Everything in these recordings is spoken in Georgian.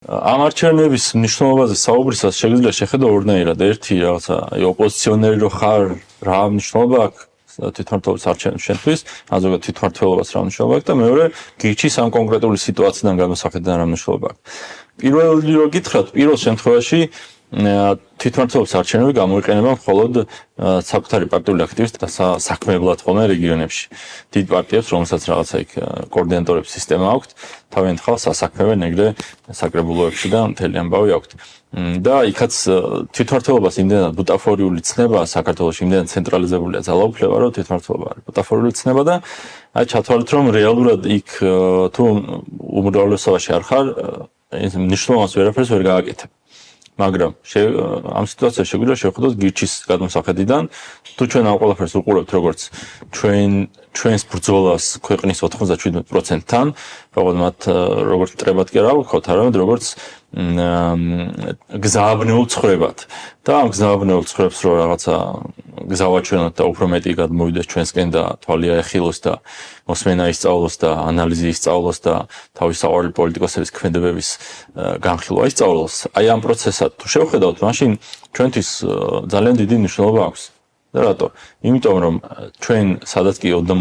ამ არჩევნების მნიშვნელობაზე საუბრისას შეგვიძლია შეხედო ორნაირად. ერთი რაღაცა ოპოზიციონერი რო ხარ, რა მნიშვნელობა აქვს თვითმმართველობის არჩევნებს შენთვის, ან ზოგადად თვითმმართველობას რა მნიშვნელობა აქვს და მეორე გირჩის ამ კონკრეტული სიტუაციიდან გამოსახედიდან რა მნიშვნელობა აქვს. პირველი რო გითხრათ, პირველ შემთხვევაში თვითმმართველობის არჩევნები გამოიყენება მხოლოდ საკუთარი პარტიული აქტივისტთა საქმეებლად ხოლმე რეგიონებში. დიდ პარტიებს, რომელსაც რაღაცა იქ კოორდინატორების სისტემა აქვთ, თავიანთ ხალხს ასაქმებენ ეგრე საკრებულოებში და მთელი ამბავი აქვთ. და იქაც თვითმმართველობას იმდენად ბუტაფორიული ცნება საქართველოში იმდენად ცენტრალიზებულია ძალაუფლება, რომ თვითმმართველობა არის ბუტაფორიული ცნება და აი ჩათვალეთ, რომ რეალურად იქ თუ უმრავლესობაში არ ხარ, ეს მნიშვნელოვანს ვერაფერს ვერ გააკეთებ. მაგრამ ამ სიტუაციაში შეგვიძლია შევხედოთ გირჩის გადმოსახედიდან, თუ ჩვენ ამ ყველაფერს უყურებთ როგორც ჩვენს ბრძოლას ქვეყნის 97%-თან, როგორც მათ როგორც ტრებად კი არა ვქოთ, არამედ როგორც გზააბნეულ ცხრებად. და ამ გზააბნეულ ცხრებს რო რაღაცა გზავაჩვენოთ და უფრო მეტი გადმოვიდეს ჩვენსკენ და თვალი აეხილოს და მოსმენა ისწავლოს და ანალიზი ისწავლოს და თავის საყვარელი პოლიტიკოსების ქმედებების განხილვა ისწავლოს. აი ამ პროცესად თუ შევხედავთ, მაშინ ჩვენთვის ძალიან დიდი მნიშვნელობა აქვს. და რატო? იმიტომ რომ ჩვენ სადაც კი ოდნავ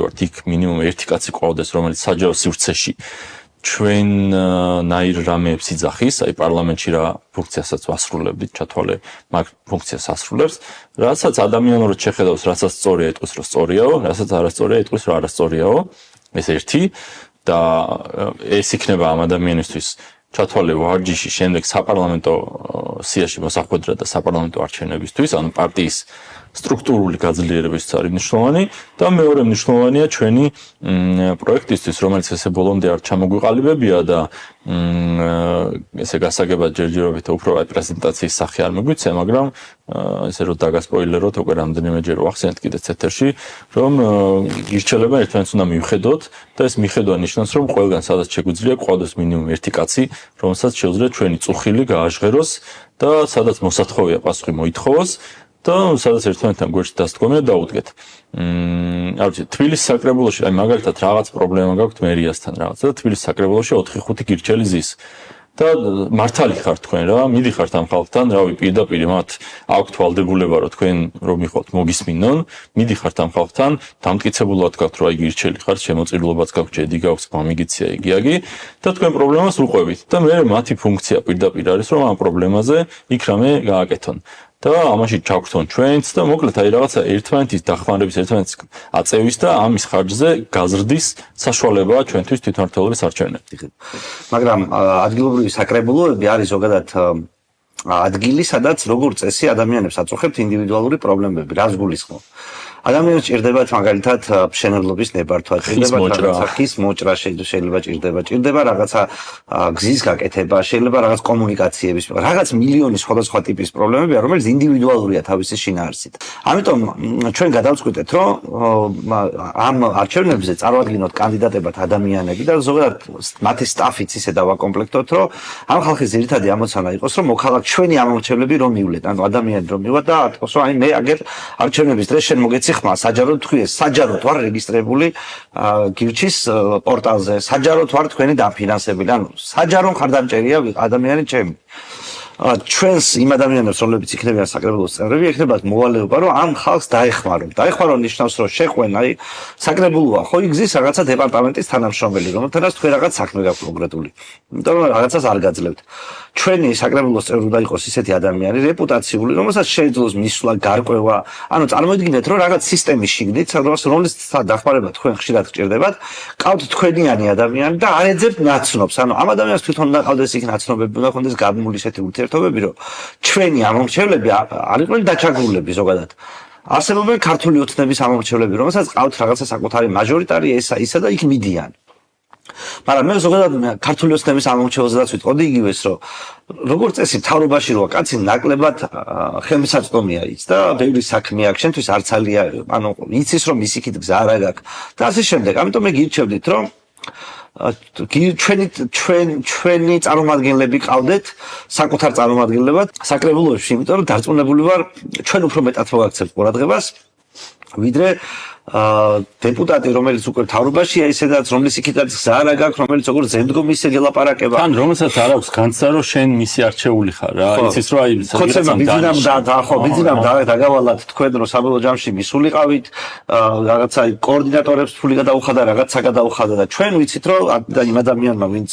ვართ, იქ მინიმუმ ერთი კაცი ყავდეს, რომელიც საჯარო სივრცეში ჩვენ ნაირ რამეებს იძახის, აი პარლამენტში რა ფუნქციასაც ვასრულებდით, ჩათვალე მაგ ფუნქციას ასრულებს, რასაც ადამიანურად შეხედავს, რასაც სწორია იტყვის, რომ სწორიაო, რასაც არასწორია იტყვის, რომ არასწორიაო, ეს ერთი და ეს იქნება ამ ადამიანისთვის ჩათვალე ვარჯიში შემდეგ საპარლამენტო სიაში მოსახვედრა და საპარლამენტო არჩევნებისთვის, ანუ პარტიის სტრუქტურული გაძლიერებისთვის არის მნიშვნელოვანი და მეორე მნიშვნელოვანია ჩვენი პროექტისთვის, რომელიც ესე ბოლომდე არ ჩამოგვიყალიბებია და ესე გასაგებად ჯერჯერობით უფრო პრეზენტაციის სახე არ მიგვიცე, მაგრამ ესე რომ დაგასპოილეროთ, უკვე რამდენიმეჯერ ვახსენეთ კიდეც ეთერში, რომ გირჩელება ერთმანეთს უნდა მივხედოთ და ეს მიხედვა ნიშნავს, რომ ყველგან სადაც შეგვიძლია გვყავდეს მინიმუმ ერთი კაცი, რომელსაც შეუძლია ჩვენი წუხილი გააჟღეროს და სადაც მოსათხოვია პასუხი მოითხოვოს და სადაც ერთმანეთთან გვერდში დასდგომია დაუდგეთ. არ ვიცი, თბილისის საკრებულოში, აი მაგალითად რაღაც პრობლემა გაქვთ მერიასთან რაღაცა და თბილისის საკრებულოში 4-5 გირჩელი ზის. და მართალი ხართ თქვენ რა, მიდიხართ ამ ხალხთან, რავი, პირდაპირ მათ აქვთ ვალდებულება, რომ თქვენ რომ მიხოთ მოგისმინონ, მიდიხართ ამ ხალხთან, დამტკიცებულად გაქვთ, რომ აი გირჩელი ხართ, შემოწირულობაც გაქვთ, ჯედი გაქვთ, მამიგიცია იგიაგი და თქვენ პრობლემას უყვებით. და მე მათი ფუნქცია პირდაპირ არის, რომ ამ პრობლემაზე იქ რამე გააკეთონ. და ამაში ჩაგვთონ ჩვენც და მოკლედ აი რაღაცა ერთმანეთის დახმარების, ერთმანეთის აწევის და ამის ხარჯზე გაზრდის საშუალებაა ჩვენთვის თვითმმართველობის არჩევნები. მაგრამ ადგილობრივი საკრებულოები არის ზოგადად ადგილი, სადაც როგორც წესი ადამიანებს აწუხებთ ინდივიდუალური პრობლემები, რაც გულისხმობ. ადამიანს ჭირდებათ მაგალითად მშენებლობის ნებართვა, ჭირდებათ რაღაცა ხის მოჭრა, შეიძლება ჭირდება რაღაცა გზის გაკეთება, შეიძლება რაღაც კომუნიკაციების, რაღაც მილიონი სხვადასხვა ტიპის პრობლემებია, რომელიც ინდივიდუალურია თავისი შინაარსით. ამიტომ ჩვენ გადავწყვიტეთ, რომ ამ არჩევნებზე წარვადგინოთ კანდიდატებად ადამიანები და ზოგადად მათი სტაფიც ისე დავაკომპლექტოთ, რომ ამ ხალხის ძირითადი ამოცანა იყოს, რომ მოქალაქ ჩვენი ამომრჩევლები რომ მივლეთ, ანუ ადამიანები რომ მივათ და ათქოს, რომ აი მე აგერ არჩევნების დღეს შენ მოგეცი ხმა, საჯაროდ თქვი ეს, საჯაროდ ვარ რეგისტრირებული გირჩის პორტალზე, საჯაროდ ვარ თქვენი დაფინანსებული, ანუ საჯარო მხარდამჭერია ადამიანი ჩემი. ჩვენს იმ ადამიანებს, რომლებიც იქნებიან საკრებულოს წევრები, ექნებათ მოვალეობა, რომ ამ ხალხს დაეხმაროთ. დაეხმაროთ ნიშნავს, რომ შეყვენ, აი საკრებულოა, ხო იგზის რაღაცა დეპარტამენტის თანამშრომელი, რომელთანაც თქვენ რაღაც საქმე გაქვთ კონკრეტული. იმიტომ რომ რაღაცას არ გაძლევთ. ჩვენი საკრებულოს წევრი უნდა იყოს ისეთი ადამიანი, რეპუტაციული, რომელსაც შეეძლოს მისვლა, გარკვევა. ანუ წარმოიდგინეთ, რომ რაღაც სისტემის შიგნით, რომლის დახმარება თქვენ ხშირად გჭირდებათ, ყავთ თქვენიანი ადამიანი და არ ეძებთ ნაცნობს. ანუ ამ ადამიანს თვითონ უნდა ყავდეს იქ ნაცნობები, უნდა ქონდეს გამული ისეთი ურთიერთობები, რომ ჩვენი ამომრჩევლები არ იყვნენ დაჩაგრულები ზოგადად. არსებობენ ქართული ოცნების ამომრჩევლები, რომელსაც ყავთ რაღაცა საკუთარი მაჟორიტარი ისა და იქ მიდიან. მაგრამ მე ზოგადად ქართული ოცნების ამომრჩევლზედაც ვიტყოდი იგივეს, რომ როგორც წესი მთავრობაში როა კაცი ნაკლებად ხელმისაწვდომია ის და ბევრი საქმე აქვს, შენთვის არც ალია, ანუ იცის რომ ის იქით გზა არ აქვს და ასე შემდეგ. ამიტომ მე გირჩევდით, რომ ჩვენი წარმომადგენლები ყავდეთ საკუთარ წარმომადგენლებად საკრებულოებში, იმიტომ რომ დარწმუნებული ვარ ჩვენ უფრო მეტად მოგაქცევთ ყურადღებას ვიდრე დეპუტატი, რომელიც უკვე მთავრობაშია, ისედაც რომლის იქითაც გზა არ გაქვს, რომელიც როგორ ზემდგომ ისე გელაპარაკება. თან რომელსაც არ აქვს განცდა რომ შენ მისი არჩეული ხარ რა. იცის რომ აი ხოცება ბიზნესამ ბიზნესამ დაგავალათ თქვენ რომ საბოლოო ჯამში მისულიყავით, რაღაცა კოორდინატორებს ფული გადაუხადა, რაღაცა გადაუხადა და ჩვენ ვიცით რომ იმ ადამიანმა ვინც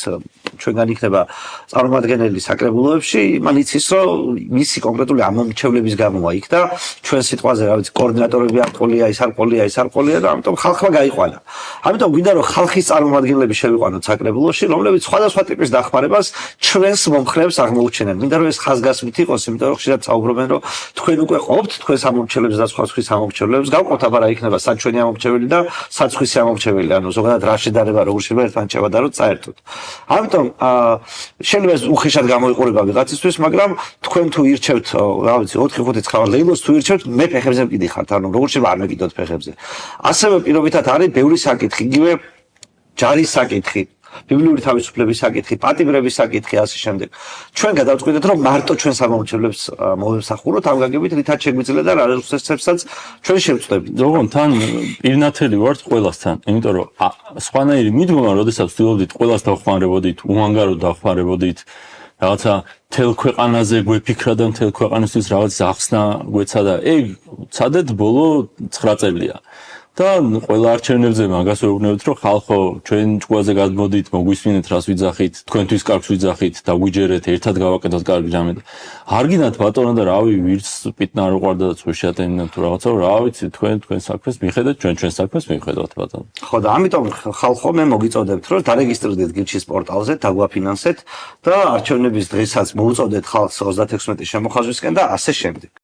ჩვენგან იქნება წარმომადგენელი საკრებულოებში, მან იცის რომ მისი კონკრეტული ამომრჩევლების გამოა იქ და ჩვენ სიტყვაზე რა ვიცი კოორდინატორები არ ყოლია, ის არ ყოლია, ის არ ყოლია და ამიტომ ხალხმა გაიყვანა. ამიტომ გვინდა რომ ხალხის წარმომადგენლები შევიყვანოთ საკრებულოში, რომლებიც სხვადასხვა ტიპის დახმარებას ჩვენს მომხრეებს აღმოუჩენენ. მინდა რომ ეს ხაზგასმით იყოს, იმიტომ რომ ხშირად საუბრობენ რომ თქვენ უკვე ყოფთ თქვენს ამომრჩევლებს და სხვა სხვის ამომრჩევლებს, გავყოფთ აბა რა იქნება საჩვენი ამომრჩეველი და საცხისი ამომრჩეველი, ანუ ზოგადად რა შედარება როგორ შეიძლება ერთმანეთს და რომ წაერთოთ. ამიტომ შეიძლება ეს უხეშად გამოიყურება ვიღაცისთვის, მაგრამ თქვენ თუ ირჩევთ, რა ვიცი, 4-5 ლეილოს თუ ირჩევთ, მე ფეხებზე მკიდიხართ, ანუ როგორ შეიძლება არ მეკიდოთ ფეხებზე. ასევე პირობითად არის ბევრი საკითხი, იგივე ჯარის საკითხი, ბიბლიური თავისუფლების საკითხი, პატიმრების საკითხი, ასე შემდეგ. ჩვენ გადავწყვიტეთ, რომ მარტო ჩვენს ამომრჩევლებს მოვემსახუროთ, ამ გაგებით რითაც შეგვიძლია და რა რესურსებსაც ჩვენ შევწყვეტებით. ოღონდ თან პირნათელი ვართ ყველასთან, იმიტომ რომ სხვანაირი მიდგომა, როდესაც ვცდილობდით ყველას დავხმარებოდით, უანგაროდ დავხმარებოდით, რაღაცა თელ ქვეყანაზე გვეფიქრა და თელ ქვეყანისთვის რაღაც ახსნა გვეცადა. ეგ ცადეთ ბოლო 9 წელია. და ყველა არჩევნებზე მაგას ვეუბნებით, რომ ხალხო, ჩვენ ჭკუაზე გადმოდით, მოგვისმინეთ, რას ვიძახით, თქვენთვის კარგს ვიძახით და გვიჯერეთ, ერთად გავაკეთოთ კარგი რამე. არ გინათ ბატონო და რავი, ვირს პიტნა არ უყვარდა და წვიშატენინა თუ რაღაცა, რა ვიცი, თქვენ საქმეს მიხედეთ, ჩვენ საქმეს მივხედავთ ბატონო. ხო და ამიტომ ხალხო მე მოგიწოდებთ, რომ დარეგისტრირდეთ გილჩის პორტალზე, დაგვაფინანსეთ და არჩევნების დღესაც მოუწოდეთ ხალხს 36 შემოხაზვისკენ და ასე შემდეგ.